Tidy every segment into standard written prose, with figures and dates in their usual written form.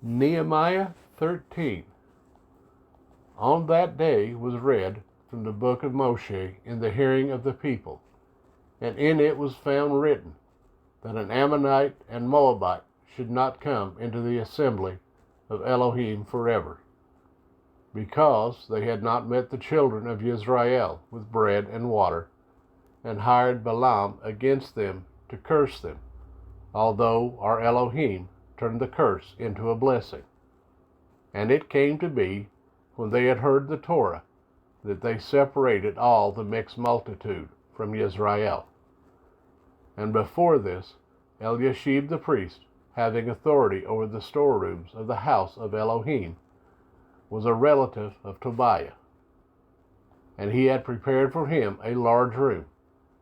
Nehemiah 13. On that day was read from the book of Moshe in the hearing of the people, and in it was found written that an Ammonite and Moabite should not come into the assembly of Elohim forever, because they had not met the children of Israel with bread and water, and hired Balaam against them to curse them, although our Elohim turned the curse into a blessing. And it came to be, when they had heard the Torah, that they separated all the mixed multitude from Israel. And before this, Eliashib the priest, having authority over the storerooms of the house of Elohim, was a relative of Tobiah. And he had prepared for him a large room,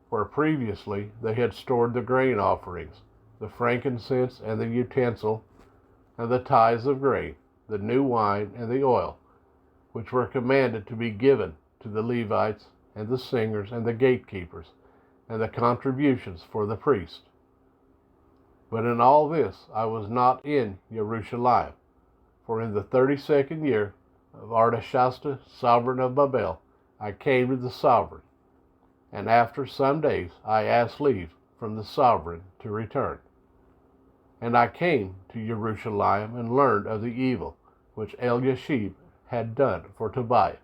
where previously they had stored the grain offerings, the frankincense and the utensil, and the tithes of grain, the new wine and the oil, which were commanded to be given to the Levites and the singers and the gatekeepers, and the contributions for the priest. But in all this I was not in Jerusalem, for in the 32nd year of Artashasta, sovereign of Babel, I came to the sovereign, and after some days I asked leave from the sovereign to return. And I came to Jerusalem and learned of the evil which Eliashib had done for Tobiah,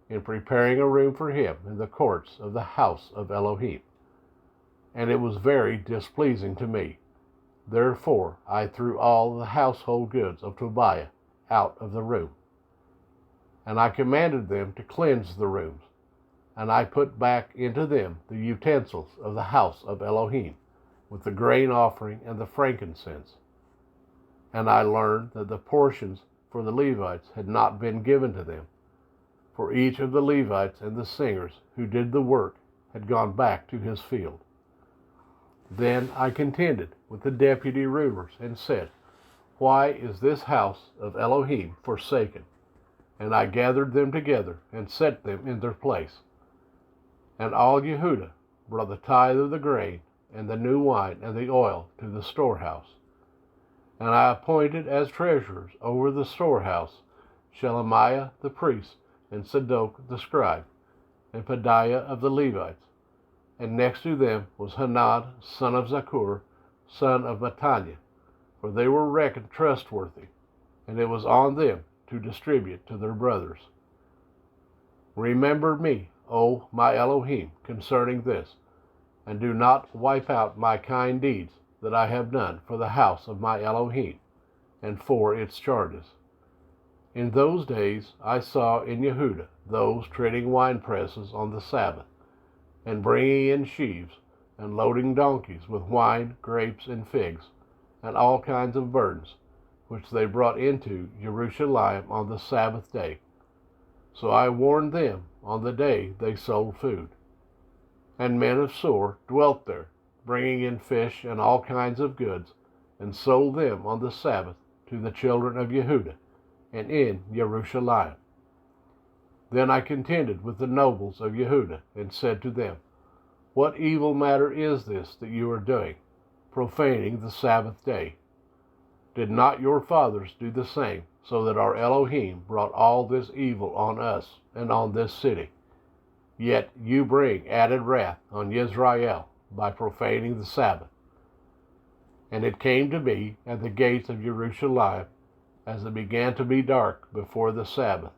in preparing a room for him in the courts of the house of Elohim. And it was very displeasing to me. Therefore I threw all the household goods of Tobiah out of the room. And I commanded them to cleanse the rooms, and I put back into them the utensils of the house of Elohim, with the grain offering and the frankincense. And I learned that the portions for the Levites had not been given to them, for each of the Levites and the singers who did the work had gone back to his field. Then I contended with the deputy rulers and said, Why is this house of Elohim forsaken? And I gathered them together and set them in their place. And all Yehudah brought the tithe of the grain and the new wine and the oil to the storehouse. And I appointed as treasurers over the storehouse Shelemiah the priest, and Zadok the scribe, and Pedaiah of the Levites. And next to them was Hanad, son of Zakur, son of Mattaniah, for they were reckoned trustworthy, and it was on them to distribute to their brothers. Remember me, O my Elohim, concerning this, and do not wipe out my kind deeds that I have done for the house of my Elohim, and for its charges. In those days I saw in Yehudah those treading wine presses on the Sabbath, and bringing in sheaves, and loading donkeys with wine, grapes, and figs, and all kinds of burdens, which they brought into Jerusalem on the Sabbath day. So I warned them on the day they sold food. And men of Sor dwelt there, bringing in fish and all kinds of goods, and sold them on the Sabbath to the children of Yehudah, and in Jerusalem. Then I contended with the nobles of Yehudah, and said to them, What evil matter is this that you are doing, profaning the Sabbath day? Did not your fathers do the same, so that our Elohim brought all this evil on us and on this city? Yet you bring added wrath on Israel by profaning the Sabbath. And it came to be at the gates of Jerusalem, as it began to be dark before the Sabbath,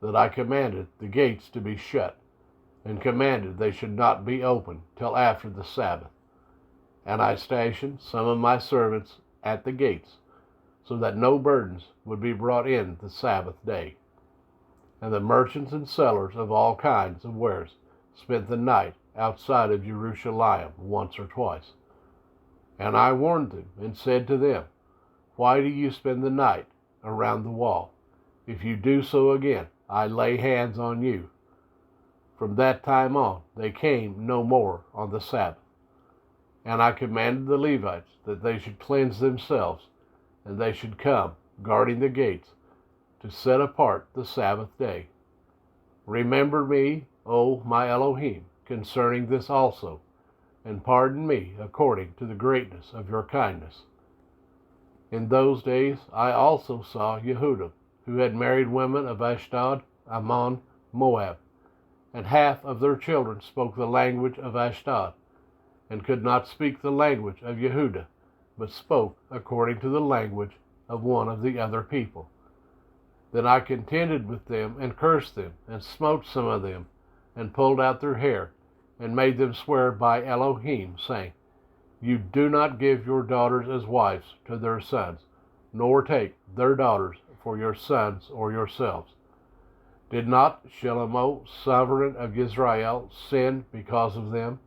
that I commanded the gates to be shut, and commanded they should not be opened till after the Sabbath. And I stationed some of my servants at the gates, so that no burdens would be brought in the Sabbath day. And the merchants and sellers of all kinds of wares spent the night outside of Jerusalem once or twice. And I warned them and said to them, Why do you spend the night around the wall? If you do so again, I lay hands on you. From that time on, they came no more on the Sabbath. And I commanded the Levites that they should cleanse themselves, and they should come, guarding the gates, to set apart the Sabbath day. Remember me, O my Elohim, concerning this also, and pardon me according to the greatness of your kindness. In those days I also saw Yehuda, who had married women of Ashdod, Ammon, Moab, and half of their children spoke the language of Ashdod, and could not speak the language of Yehuda, but spoke according to the language of one of the other people. Then I contended with them, and cursed them, and smote some of them, and pulled out their hair, and made them swear by Elohim, saying, You do not give your daughters as wives to their sons, nor take their daughters for your sons or yourselves. Did not Shelomo, sovereign of Israel, sin because of them?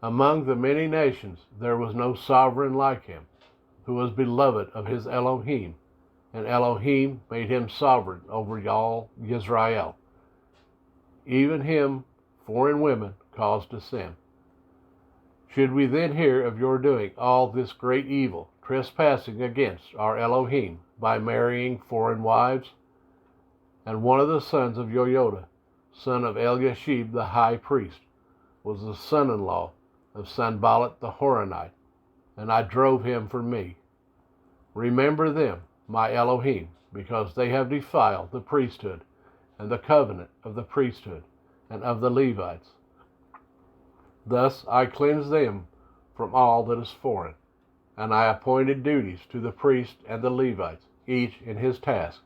Among the many nations there was no sovereign like him, who was beloved of his Elohim, and Elohim made him sovereign over all Israel. Even him foreign women caused to sin. Should we then hear of your doing all this great evil, trespassing against our Elohim by marrying foreign wives? And one of the sons of Yoyada, son of Eliashib the high priest, was the son-in-law of Sanballat the Horonite, and I drove him from me. Remember them, my Elohim, because they have defiled the priesthood and the covenant of the priesthood and of the Levites. Thus I cleansed them from all that is foreign, and I appointed duties to the priests and the Levites, each in his task,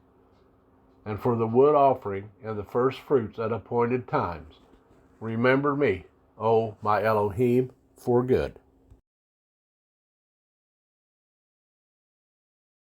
and for the wood offering and the first fruits at appointed times. Remember me, O my Elohim, for good.